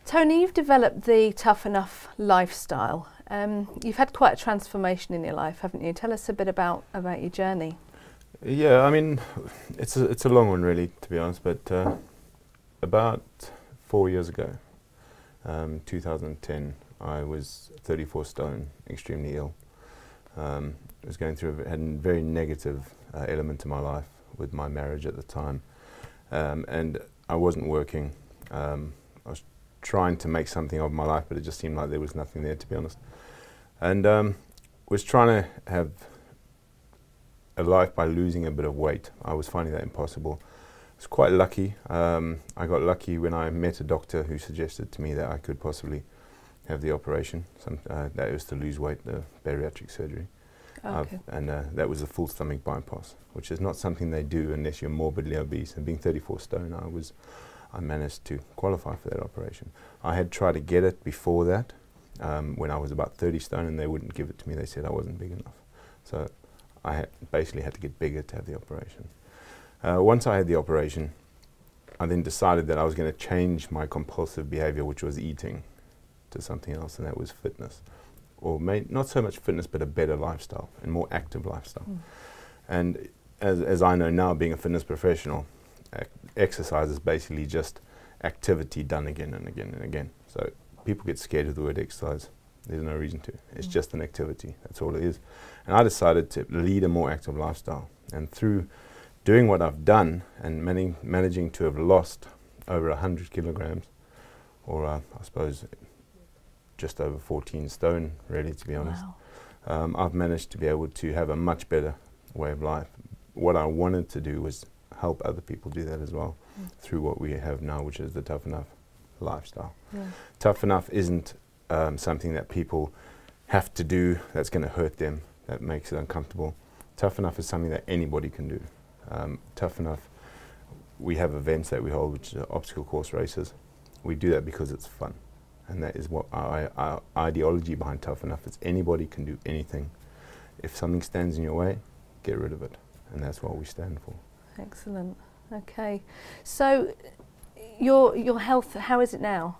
Tony, you've developed the Tuff Enuff lifestyle. You've had quite a transformation in your life, haven't you? Tell us a bit about your journey. Yeah, I mean, it's a long one really, to be honest, but about 4 years ago, 2010, I was 34 stone, extremely ill. I was going through, had a very negative element to my life with my marriage at the time, and I wasn't working. I was trying to make something of my life, but it just seemed like there was nothing there, to be honest. And was trying to have a life by losing a bit of weight. I was finding that impossible. I was quite lucky. I got lucky when I met a doctor who suggested to me that I could possibly have the operation. That was to lose weight, the bariatric surgery. Okay. And that was a full stomach bypass, which is not something they do unless you're morbidly obese. And being 34 stone, I managed to qualify for that operation. I had tried to get it before that, when I was about 30 stone, and they wouldn't give it to me. They said I wasn't big enough. So I basically had to get bigger to have the operation. Once I had the operation, I then decided that I was going to change my compulsive behavior, which was eating, to something else, and that was fitness. Or not so much fitness, but a better lifestyle, and more active lifestyle. And as I know now, being a fitness professional, exercise is basically just activity done again and again and again. So people get scared of the word exercise. There's no reason to. It's just an activity. That's all it is. And I decided to lead a more active lifestyle. And through doing what I've done and managing to have lost over 100 kilograms, or I suppose just over 14 stone, really, to be honest. Wow. I've managed to be able to have a much better way of life. What I wanted to do was help other people do that as well, through what we have now, which is the Tuff Enuff lifestyle. Tuff Enuff isn't something that people have to do that's going to hurt them, that makes it uncomfortable. Tuff Enuff is something that anybody can do. Tuff Enuff, we have events that we hold, which are obstacle course races. We do that because it's fun. And that is what our ideology behind Tuff Enuff is. Anybody can do anything. If something stands in your way, get rid of it. And that's what we stand for. Excellent. Okay. So your health, how is it now?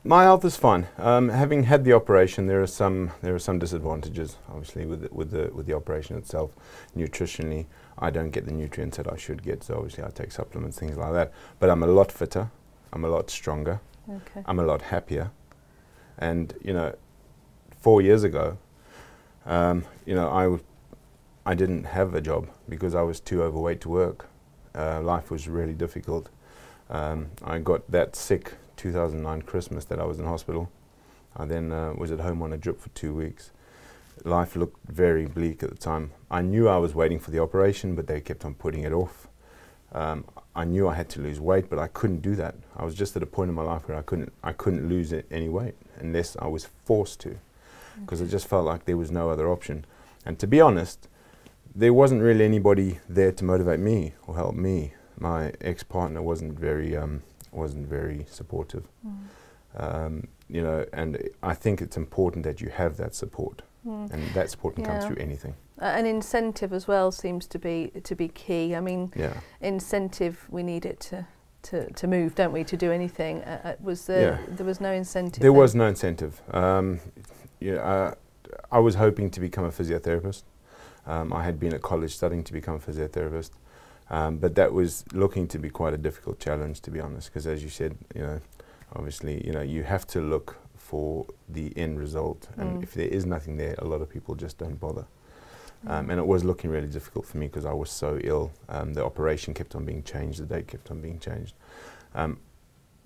My health is fine. Having had the operation, there are some disadvantages, obviously, with the operation itself. Nutritionally, I don't get the nutrients that I should get, so obviously I take supplements, things like that. But I'm a lot fitter. I'm a lot stronger. Okay. I'm a lot happier. And, 4 years ago, I didn't have a job because I was too overweight to work. Life was really difficult. I got that sick 2009 Christmas that I was in hospital. I then was at home on a drip for 2 weeks. Life looked very bleak at the time. I knew I was waiting for the operation, but they kept on putting it off. I knew I had to lose weight, but I couldn't do that. I was just at a point in my life where I couldn't lose any weight unless I was forced to, because it just felt like there was no other option. And to be honest, there wasn't really anybody there to motivate me or help me. My ex-partner wasn't very supportive. And I think it's important that you have that support, and that support can come through anything. An incentive as well seems to be key. I mean, incentive, we need it to move, don't we, to do anything. There was no incentive. There was no incentive. I was hoping to become a physiotherapist. I had been at college studying to become a physiotherapist, but that was looking to be quite a difficult challenge, to be honest, because as you said, obviously, you have to look for the end result, and if there is nothing there, a lot of people just don't bother. And it was looking really difficult for me because I was so ill. The operation kept on being changed, the date kept on being changed.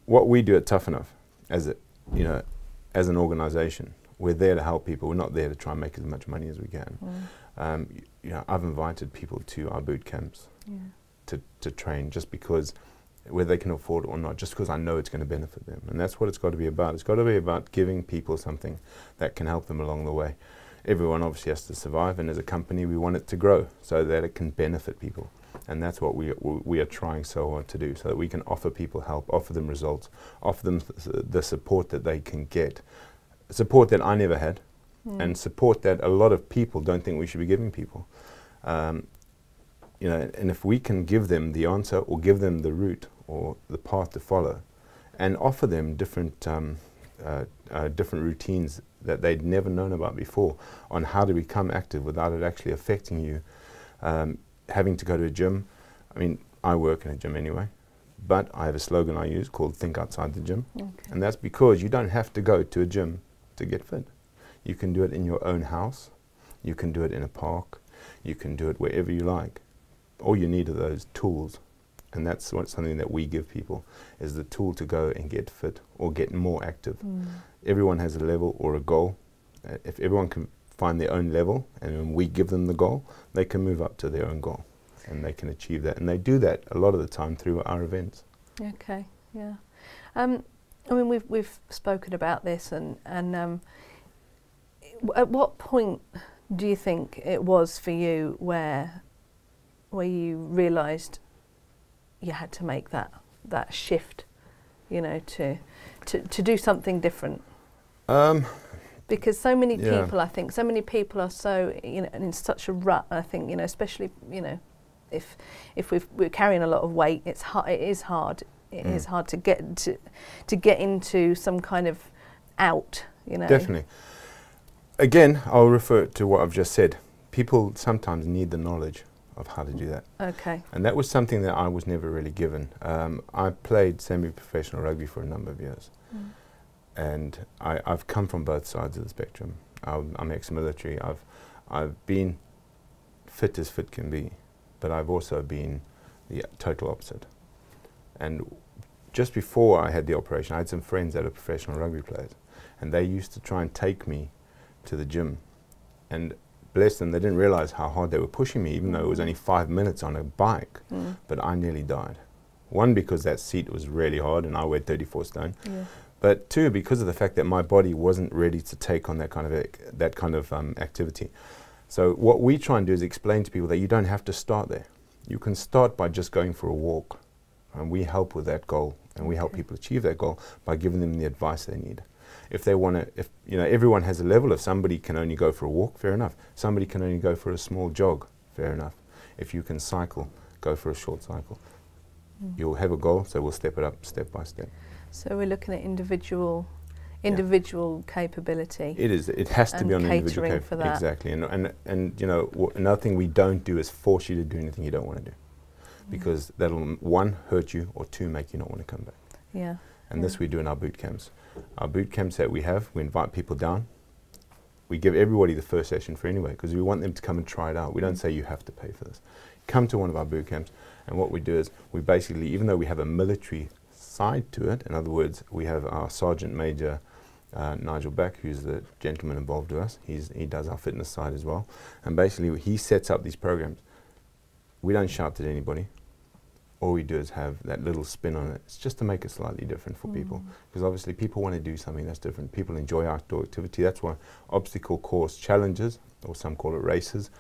What we do at Tuff Enuff, as an organisation, we're there to help people. We're not there to try and make as much money as we can. I've invited people to our boot camps to train, just because, whether they can afford it or not, just because I know it's going to benefit them. And that's what it's got to be about. It's got to be about giving people something that can help them along the way. Everyone obviously has to survive, and as a company we want it to grow so that it can benefit people. And that's what we are trying so hard to do, so that we can offer people help, offer them results, offer them the support that they can get. Support that I never had, and support that a lot of people don't think we should be giving people. And if we can give them the answer or give them the route or the path to follow, and offer them different different routines that they'd never known about before on how to become active without it actually affecting you. Having to go to a gym, I mean, I work in a gym anyway, but I have a slogan I use called Think Outside the Gym. Okay. And that's because you don't have to go to a gym to get fit. You can do it in your own house, you can do it in a park, you can do it wherever you like. All you need are those tools. And that's something that we give people, is the tool to go and get fit or get more active. Everyone has a level or a goal. If everyone can find their own level, and when we give them the goal, they can move up to their own goal, and they can achieve that. And they do that a lot of the time through our events. Okay, yeah. I mean, we've spoken about this, and at what point do you think it was for you where you realised you had to make that shift, you know, to do something different? Because so many people, I think, so many people are so, you know, in such a rut. I think, you know, especially, you know, if we're carrying a lot of weight, it's hard. It is hard. It is hard to get into some kind of out. You know. Definitely. Again, I'll refer to what I've just said. People sometimes need the knowledge of how to do that. Okay. And that was something that I was never really given. I played semi-professional rugby for a number of years. And I've come from both sides of the spectrum. I'm ex-military. I've been fit as fit can be, but I've also been the total opposite. And just before I had the operation, I had some friends that are professional rugby players, and they used to try and take me to the gym. And bless them, they didn't realize how hard they were pushing me, even though it was only 5 minutes on a bike. But I nearly died. One, because that seat was really hard and I weighed 34 stone. But two, because of the fact that my body wasn't ready to take on that kind of activity. So what we try and do is explain to people that you don't have to start there. You can start by just going for a walk, and we help with that goal, and we help people achieve that goal by giving them the advice they need. If they want to, if you know, everyone has a level. If somebody can only go for a walk, fair enough. Somebody can only go for a small jog, fair enough. If you can cycle, go for a short cycle. You'll have a goal, so we'll step it up step by step. So we're looking at individual capability. It is. It has to be on individual capability. For that. Exactly. And you know, another thing we don't do is force you to do anything you don't want to do, because that'll, one, hurt you, or two, make you not want to come back. Yeah. And this we do in our boot camps. Our boot camps that we have, we invite people down. We give everybody the first session free anyway, because we want them to come and try it out. We don't say you have to pay for this. Come to one of our boot camps, and what we do is we basically, even though we have a military side to it, in other words, we have our Sergeant Major Nigel Beck, who's the gentleman involved with us. He does our fitness side as well, and basically he sets up these programs. We don't shout at anybody. All we do is have that little spin on it. It's just to make it slightly different for people, because obviously people want to do something that's different. People enjoy outdoor activity. That's why obstacle course challenges, or some call it races,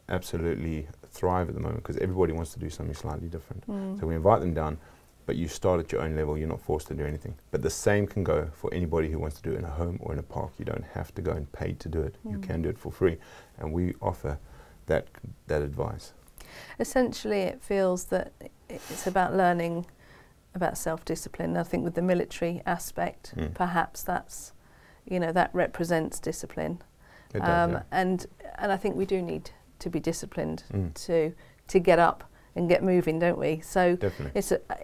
absolutely thrive at the moment, because everybody wants to do something slightly different. So we invite them down, but you start at your own level. You're not forced to do anything. But the same can go for anybody who wants to do it in a home or in a park. You don't have to go and pay to do it. You can do it for free, and we offer that advice. Essentially, it feels that it's about learning about self-discipline. I think with the military aspect, perhaps that's, you know, that represents discipline. It does, yeah. And I think we do need to be disciplined to get up and get moving, don't we? So definitely.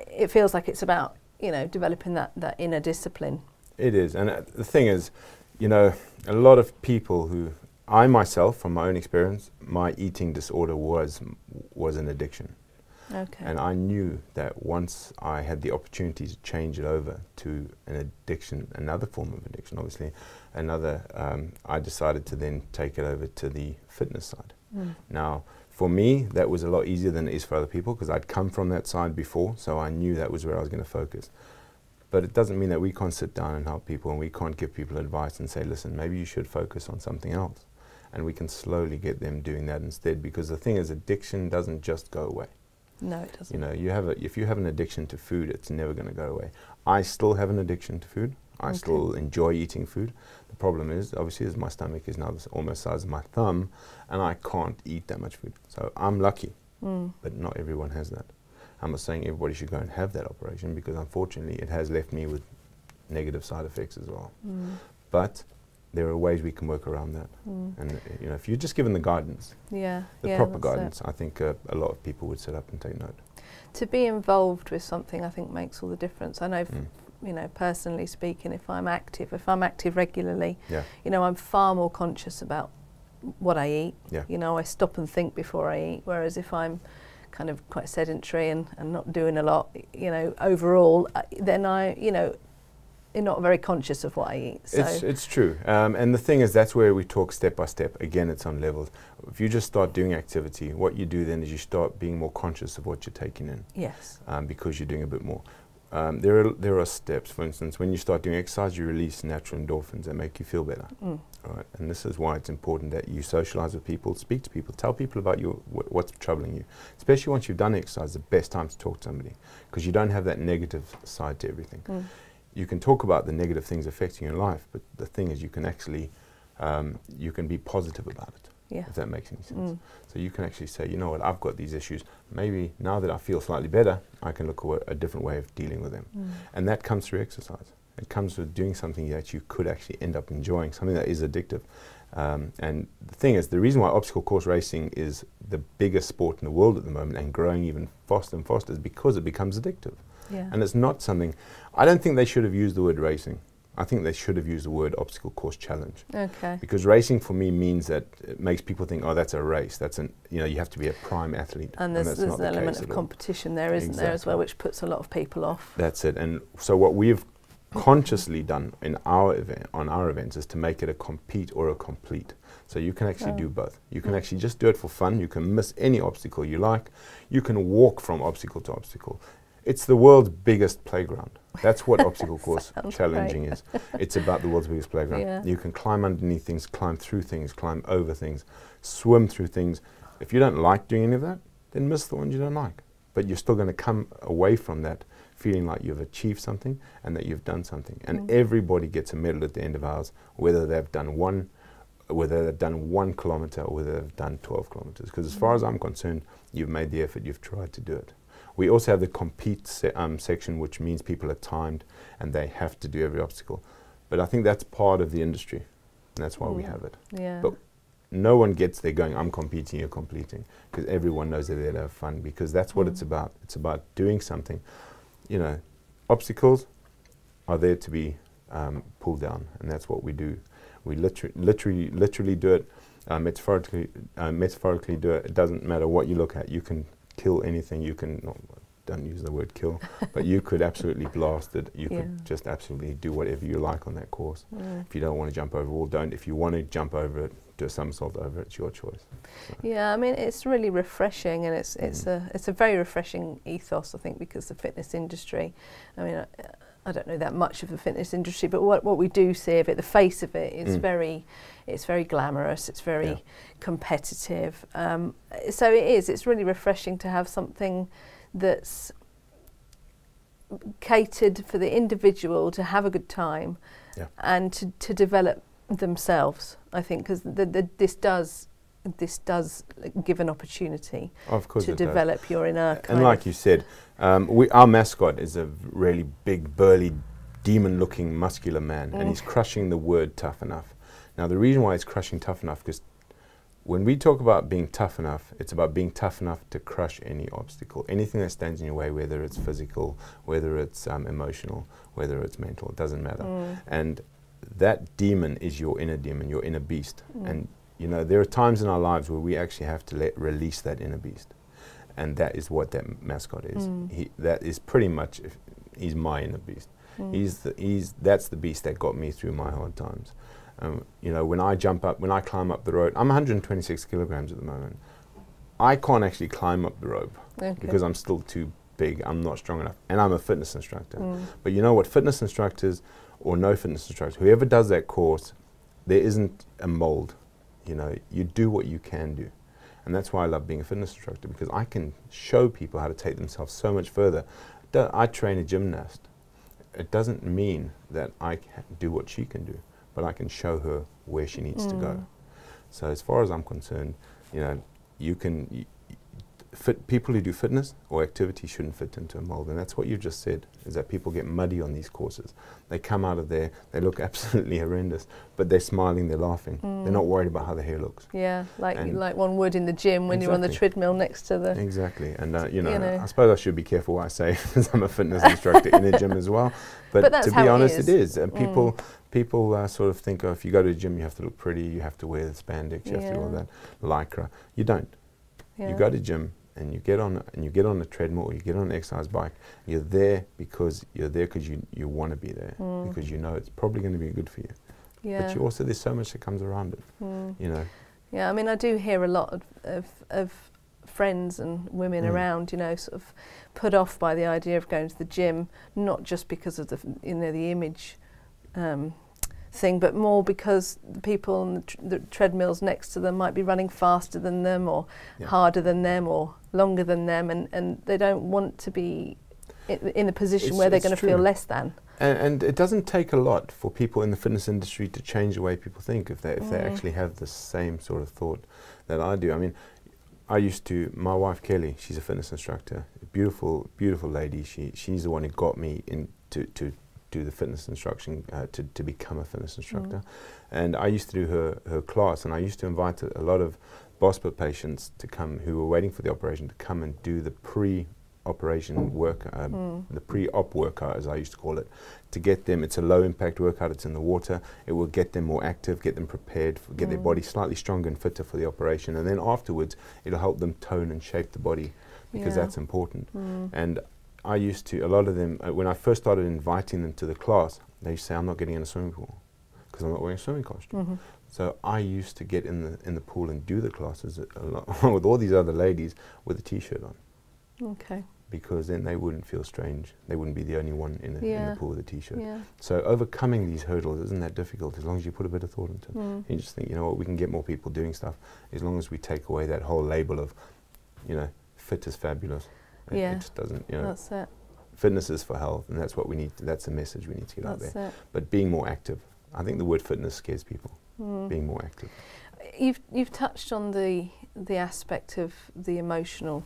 It feels like it's about, you know, developing that inner discipline. It is, and the thing is, you know, a lot of people who, I myself, from my own experience, my eating disorder was an addiction. Okay. And I knew that once I had the opportunity to change it over to an addiction, another form of addiction, obviously, I decided to then take it over to the fitness side. Now, for me, that was a lot easier than it is for other people, because I'd come from that side before, so I knew that was where I was going to focus. But it doesn't mean that we can't sit down and help people, and we can't give people advice and say, listen, maybe you should focus on something else. And we can slowly get them doing that instead, because the thing is, addiction doesn't just go away. No, it doesn't. You know, if you have an addiction to food, it's never going to go away. I still have an addiction to food. I still enjoy eating food. The problem is, obviously, is my stomach is now almost the size of my thumb, and I can't eat that much food. So I'm lucky, but not everyone has that. I'm not saying everybody should go and have that operation, because unfortunately it has left me with negative side effects as well. But there are ways we can work around that. And you know, if you're just given the guidance, the proper guidance, I think a lot of people would sit up and take note. To be involved with something, I think, makes all the difference. I know, you know, personally speaking, if I'm active regularly, you know, I'm far more conscious about what I eat. You know, I stop and think before I eat, whereas if I'm kind of quite sedentary and not doing a lot, you know, overall, then you know, you're not very conscious of what I eat. So it's true. And the thing is, that's where we talk step by step. Again, it's on levels. If you just start doing activity, what you do then is you start being more conscious of what you're taking in. Yes. Because you're doing a bit more. There are steps. For instance, when you start doing exercise, you release natural endorphins that make you feel better. All right? And this is why it's important that you socialize with people, speak to people, tell people about what's troubling you. Especially once you've done exercise, the best time to talk to somebody, because you don't have that negative side to everything. You can talk about the negative things affecting your life, but the thing is, you can actually you can be positive about it. If that makes any sense. So you can actually say, you know what, I've got these issues. Maybe now that I feel slightly better, I can look at a different way of dealing with them. And that comes through exercise. It comes with doing something that you could actually end up enjoying, something that is addictive. And the thing is, the reason why obstacle course racing is the biggest sport in the world at the moment and growing even faster and faster is because it becomes addictive. And it's not something, I don't think they should have used the word racing. I think they should have used the word obstacle course challenge. Because racing for me means that it makes people think, oh, that's a race. That's an, you know, you have to be a prime athlete. And there's an element of competition there, isn't there, as well, which puts a lot of people off. That's it. And so what we've consciously done in our event, on our events, is to make it a compete or a complete. So you can actually do both. You can actually just do it for fun. You can miss any obstacle you like. You can walk from obstacle to obstacle. It's the world's biggest playground. That's what obstacle course challenging is. It's about the world's biggest playground. You can climb underneath things, climb through things, climb over things, swim through things. If you don't like doing any of that, then miss the ones you don't like. But you're still going to come away from that feeling like you've achieved something and that you've done something. And everybody gets a medal at the end of ours, whether they've done 1 kilometre or whether they've done 12 kilometres. Because as far as I'm concerned, you've made the effort, you've tried to do it. We also have the compete section, which means people are timed and they have to do every obstacle. But I think that's part of the industry, and that's why we have it. But no one gets there going, I'm competing, you're completing, because everyone knows they're there to have fun, because that's what it's about. It's about doing something. You know, obstacles are there to be pulled down, and that's what we do. We literally do it, metaphorically do it. It doesn't matter what you look at. You can kill anything. You can, don't use the word kill, but you could absolutely blast it. You could just absolutely do whatever you like on that course. If you don't want to jump over a wall, don't. If you want to jump over it, do a somersault over it. It's your choice. So. Yeah, I mean, it's really refreshing, and it's a very refreshing ethos, I think, because the fitness industry, I mean, I don't know that much of the fitness industry, but what we do see of it, the face of it, is it's very glamorous, it's very competitive. So it's really refreshing to have something that's catered for the individual to have a good time and to develop themselves, I think, because this does give an opportunity to develop your inner kind and like you said, our mascot is a really big, burly, demon-looking, muscular man, and he's crushing the word tough enough. Now, the reason why he's crushing tough enough, because when we talk about being tough enough, it's about being tough enough to crush any obstacle, anything that stands in your way, whether it's physical, whether it's emotional, whether it's mental, it doesn't matter. And that demon is your inner demon, your inner beast. And you know, there are times in our lives where we actually have to release that inner beast. And that is what that mascot is. That is pretty much, he's my inner beast. That's the beast that got me through my hard times. You know, when I climb up the road, I'm 126 kilograms at the moment. I can't actually climb up the rope because I'm still too big, I'm not strong enough. And I'm a fitness instructor. But you know what, fitness instructors or no fitness instructor, whoever does that course, there isn't a mold. You know, you do what you can do. And that's why I love being a fitness instructor, because I can show people how to take themselves so much further. I train a gymnast. It doesn't mean that I can do what she can do, but I can show her where she needs to go. So as far as I'm concerned, you know, people who do fitness or activity shouldn't fit into a mold, and that's what you just said, is that people get muddy on these courses. They come out of there, they look absolutely horrendous, but they're smiling, they're laughing. They're not worried about how the hair looks. Yeah, like one would in the gym when you're on the treadmill next to the... Exactly, and you know, I suppose I should be careful what I say, because I'm a fitness instructor in a gym as well, but that's to be honest, it is. People sort of think, oh, if you go to a gym, you have to look pretty, you have to wear the spandex, you have to do all that, lycra. You don't. You go to gym, and you get on a treadmill, or you get on an exercise bike. You're there because you want to be there, because you know it's probably going to be good for you. Yeah. But you also, there's so much that comes around it. You know. Yeah, I mean, I do hear a lot of friends and women around, you know, sort of put off by the idea of going to the gym, not just because of the the image thing, but more because the people on the treadmills next to them might be running faster than them, or harder than them, or longer than them, and they don't want to be in a position where they're going to feel less than. And it doesn't take a lot for people in the fitness industry to change the way people think, if they actually have the same sort of thought that I do. I mean, my wife Kelly, she's a fitness instructor, a beautiful lady. She's the one who got me into to do the fitness instruction, to become a fitness instructor. And I used to do her class, and I used to invite a lot of BOSPA patients to come, who were waiting for the operation, to come and do the pre-operation work, the pre-op workout, as I used to call it, to get them. It's a low impact workout, it's in the water. It will get them more active, get them prepared, get their body slightly stronger and fitter for the operation, and then afterwards it'll help them tone and shape the body, because that's important. And I used to, a lot of them, when I first started inviting them to the class, they used to say, I'm not getting in a swimming pool because I'm not wearing a swimming costume. So I used to get in the pool and do the classes with all these other ladies with a t-shirt on. Okay. Because then they wouldn't feel strange. They wouldn't be the only one in the pool with a t-shirt. So overcoming these hurdles isn't that difficult, as long as you put a bit of thought into it. You just think, you know what, we can get more people doing stuff, as long as we take away that whole label of, you know, fit is fabulous. It just doesn't, you know. That's it. Fitness is for health, and that's what we need. That's the message we need to get out there. But being more active. I think the word fitness scares people. Being more active. You've touched on the aspect of the emotional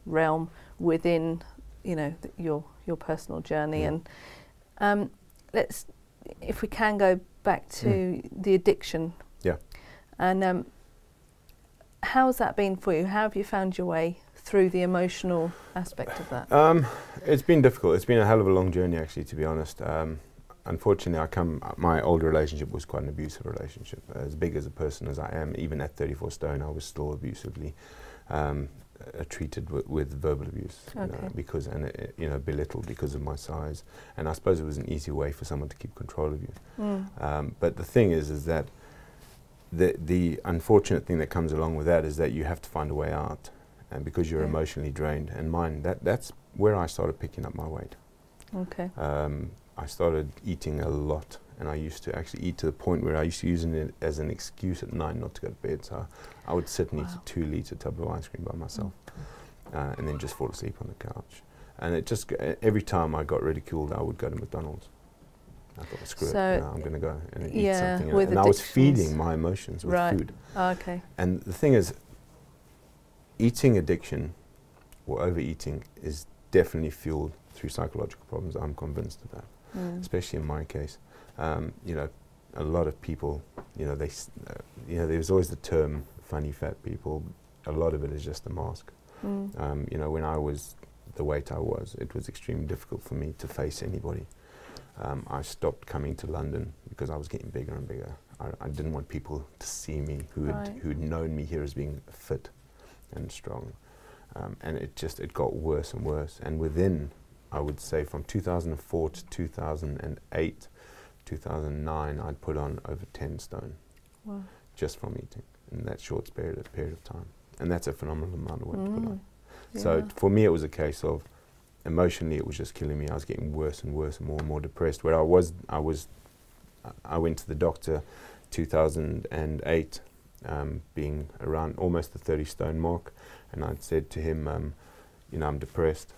realm within, you know, your personal journey, and if we can go back to the addiction. And how's that been for you? How have you found your way through the emotional aspect of that? It's been difficult. It's been a hell of a long journey, actually, to be honest. Unfortunately, my old relationship was quite an abusive relationship. As big as a person as I am, even at 34 stone, I was still abusively treated with verbal abuse, you know, belittled because of my size. And I suppose it was an easy way for someone to keep control of you. But the thing is that the unfortunate thing that comes along with that is that you have to find a way out. And because you're emotionally drained, and that's where I started picking up my weight. I started eating a lot, and I used to actually eat to the point where I used to use it as an excuse at night not to go to bed. So I would sit and eat a 2-litre tub of ice cream by myself, and then just fall asleep on the couch. And it just, every time I got ridiculed, I would go to McDonald's. I thought, screw it, you know, I'm going to go and eat something. And I was feeding my emotions with food. And the thing is, eating addiction or overeating is definitely fueled through psychological problems. I'm convinced of that, especially in my case. You know, a lot of people, you know, there's always the term funny fat people. A lot of it is just a mask. You know, when I was the weight I was, it was extremely difficult for me to face anybody. I stopped coming to London because I was getting bigger and bigger. I didn't want people to see me who'd known me here as being fit and strong, and it got worse and worse. And within, I would say, from 2004 to 2008, 2009, I'd put on over 10 stone, just from eating in that short period of time. And that's a phenomenal amount of weight to put on. So for me, it was a case of, emotionally, it was just killing me. I was getting worse and worse and more depressed. Where I went to the doctor 2008, being around almost the 30 stone mark, and I'd said to him, you know, I'm depressed,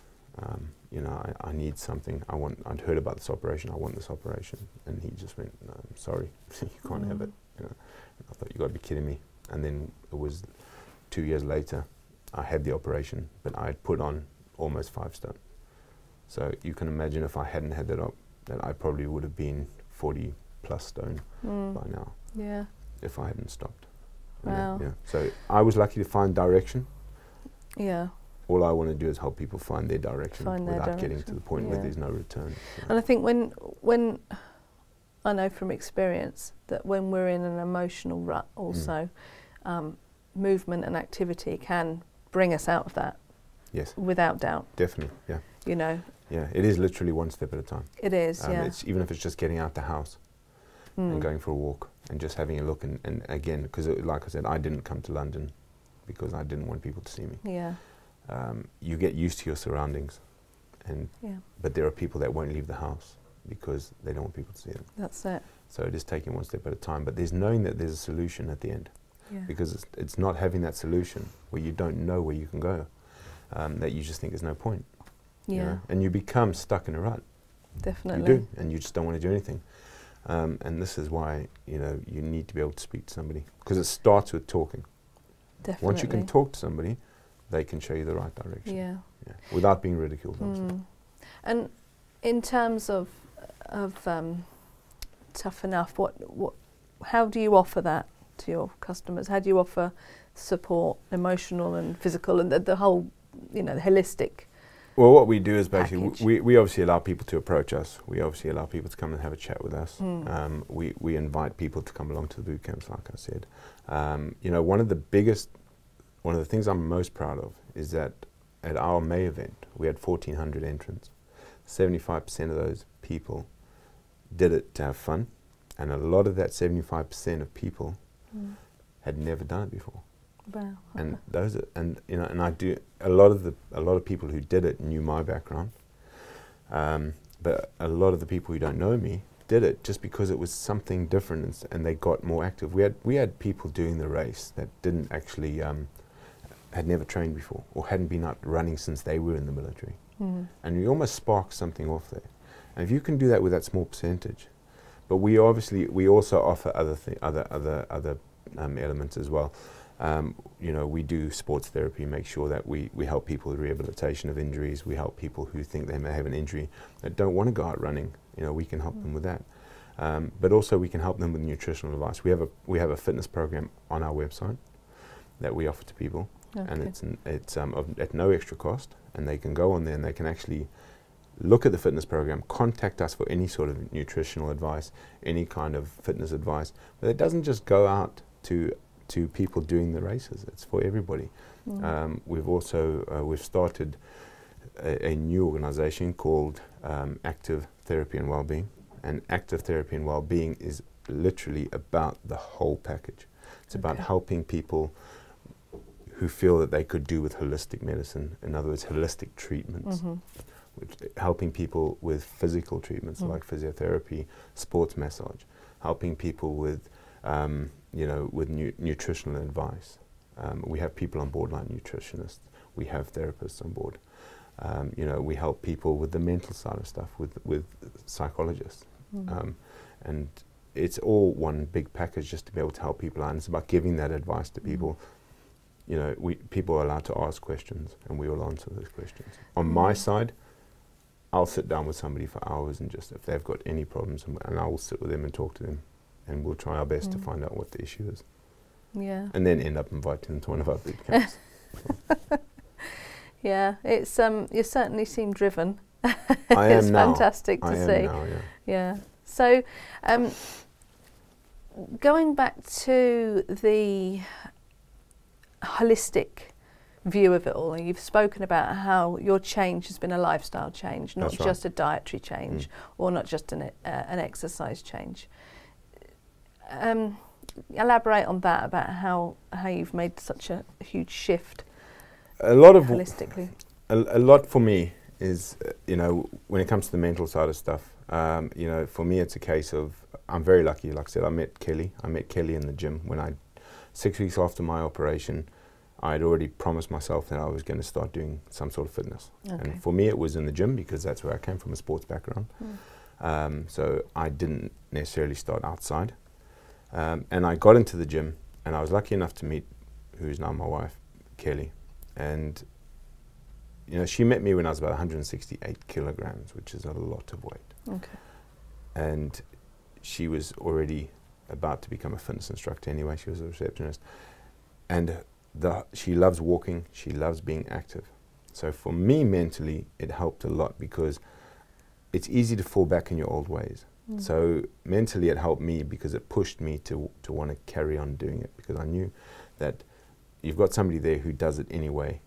you know, I need something. I'd heard about this operation, I want this operation. And he just went, no, I'm sorry, you can't have it. You know, I thought, you got to be kidding me. And then it was 2 years later, I had the operation, but I had put on almost 5 stone. So you can imagine if I hadn't had that op, that I probably would have been 40 plus stone by now. Yeah. If I hadn't stopped. Wow. Yeah. So I was lucky to find direction. Yeah. All I want to do is help people find their direction without getting to the point where Yeah. there's no return. And I think when I know from experience that when we're in an emotional rut also, movement and activity can bring us out of that. Yes. Without doubt. Definitely, yeah. You know. Yeah, it is literally one step at a time. It is, yeah. It's, even if it's just getting out the house and going for a walk and just having a look. And again, because like I said, I didn't come to London because I didn't want people to see me. Yeah. You get used to your surroundings, but there are people that won't leave the house because they don't want people to see them. That's it. So it is taking one step at a time, but there's knowing that there's a solution at the end. Yeah. Because it's not having that solution where you don't know where you can go, that you just think there's no point. Yeah. You know? And you become stuck in a rut. Definitely. You do, and you just don't want to do anything. And this is why, you know, you need to be able to speak to somebody, because it starts with talking. Definitely. Once you can talk to somebody, they can show you the right direction. Yeah. Yeah. Without being ridiculed, obviously. And in terms of Tuff Enuff, how do you offer that to your customers? How do you offer support, emotional and physical, and the whole, you know, the holistic? Well, what we do is basically we obviously allow people to approach us. We obviously allow people to come and have a chat with us. We invite people to come along to the boot camps, like I said. You know, one of the things I'm most proud of is that at our May event, we had 1,400 entrants. 75% of those people did it to have fun, and a lot of that 75% of people had never done it before. Wow. And those are, and you know, and I do a lot of people who did it knew my background, but a lot of the people who don't know me did it just because it was something different, and they got more active. We had people doing the race that didn't actually had never trained before or hadn't been out running since they were in the military, and you almost spark something off there. And if you can do that with that small percentage, but we also offer other elements as well. You know, we do sports therapy, make sure that we help people with rehabilitation of injuries. We help people who think they may have an injury that don't want to go out running. You know, we can help them with that. But also we can help them with nutritional advice. We have a fitness program on our website that we offer to people, and it's at no extra cost, and they can go on there and they can actually look at the fitness program, contact us for any sort of nutritional advice, any kind of fitness advice. But it doesn't just go out to people doing the races. It's for everybody. We've started a new organisation called Active Therapy and Wellbeing, and Active Therapy and Wellbeing is literally about the whole package. It's about helping people who feel that they could do with holistic medicine, in other words, holistic treatments, helping people with physical treatments like physiotherapy, sports massage, helping people with you know, with nutritional advice. We have people on board like nutritionists. We have therapists on board. You know, we help people with the mental side of stuff, with psychologists. And it's all one big package just to be able to help people out. And it's about giving that advice to people. You know, people are allowed to ask questions, and we will answer those questions. On my side, I'll sit down with somebody for hours, and just if they've got any problems, and I will sit with them and talk to them, and we'll try our best to find out what the issue is. Yeah. And then end up inviting them to one of our boot camps. Yeah, it's you certainly seem driven. I am it's now. Fantastic to I see. am now, yeah. Yeah. So, going back to the holistic view of it all, and you've spoken about how your change has been a lifestyle change, not just a dietary change, or not just an exercise change. Elaborate on that, about how you've made such a huge shift. A lot of holistically. A lot for me is, you know, when it comes to the mental side of stuff, you know, for me it's a case of, I'm very lucky. Like I said, I met Kelly in the gym when 6 weeks after my operation, I'd already promised myself that I was going to start doing some sort of fitness. And for me it was in the gym because that's where I came from, a sports background. So I didn't necessarily start outside. And I got into the gym, and I was lucky enough to meet, who's now my wife, Kelly. And you know, she met me when I was about 168 kilograms, which is a lot of weight. Okay. And she was already about to become a fitness instructor anyway. She was a receptionist. And she loves walking, she loves being active. So for me mentally, it helped a lot because it's easy to fall back in your old ways. So mentally it helped me because it pushed me to want to carry on doing it, because I knew that you've got somebody there who does it anyway.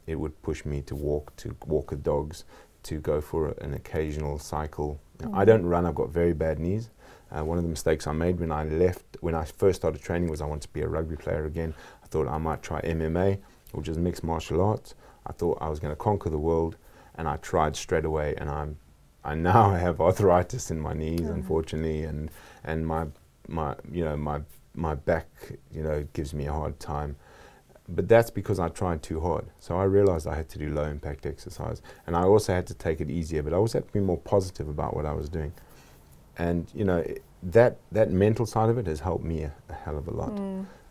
It would push me to walk the dogs, to go for an occasional cycle. I don't run, I've got very bad knees. One of the mistakes I made when I first started training was I wanted to be a rugby player again. I thought I might try MMA, which is mixed martial arts. I thought I was going to conquer the world, and I tried straight away, and I now have arthritis in my knees, unfortunately, and my back, you know, gives me a hard time. But that's because I tried too hard. So I realized I had to do low impact exercise, and I also had to take it easier, but I also had to be more positive about what I was doing. And you know, that mental side of it has helped me a hell of a lot.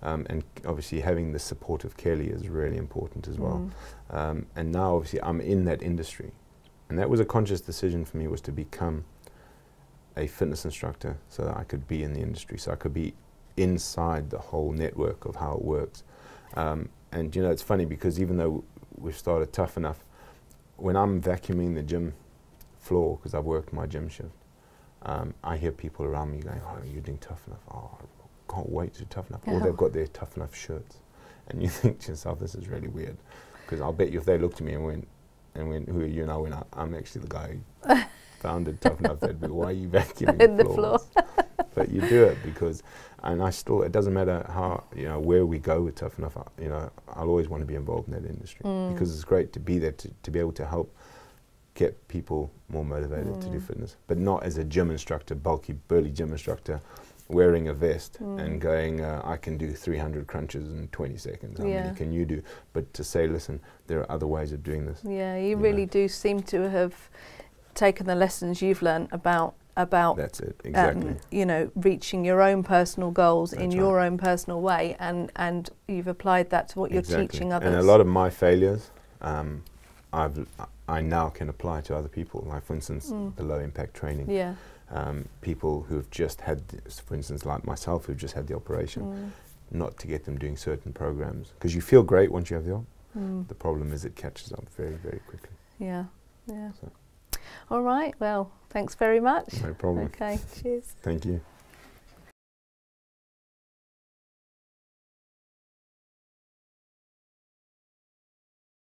And obviously having the support of Kelly is really important as well. And now obviously I'm in that industry, and that was a conscious decision for me, was to become a fitness instructor so that I could be in the industry, so I could be inside the whole network of how it works. And you know, it's funny because even though we've started Tuff Enuff, when I'm vacuuming the gym floor, because I've worked my gym shift, I hear people around me going, "Oh, you're doing Tuff Enuff. Oh, I can't wait to do Tuff Enuff." Or they've got their Tuff Enuff shirts, and you think to yourself, "This is really weird," because I'll bet you if they looked at me and went, "Who are you?" and I went, "I'm actually the guy who founded Tuff Enuff," they'd be, "Why are you vacuuming in the floors?" floor? But you do it because, and it doesn't matter how, you know, where we go with Tuff Enuff, you know, I'll always want to be involved in that industry because it's great to be there, to be able to help get people more motivated to do fitness, but not as a gym instructor, bulky, burly gym instructor, wearing a vest and going, I can do 300 crunches in 20 seconds. How many can you do? But to say, listen, there are other ways of doing this. Yeah, you really do seem to have taken the lessons you've learned about that's it, exactly. You know, reaching your own personal goals in That's your own personal way, and you've applied that to what you're teaching others. And a lot of my failures, I now can apply to other people. Like for instance, the low impact training. Yeah. People who've just had, for instance, like myself, who've just had the operation, not to get them doing certain programs, because you feel great once you have the op. The problem is it catches up very, very quickly. Yeah, yeah. So. All right, well, thanks very much. No problem. Okay, cheers. Thank you.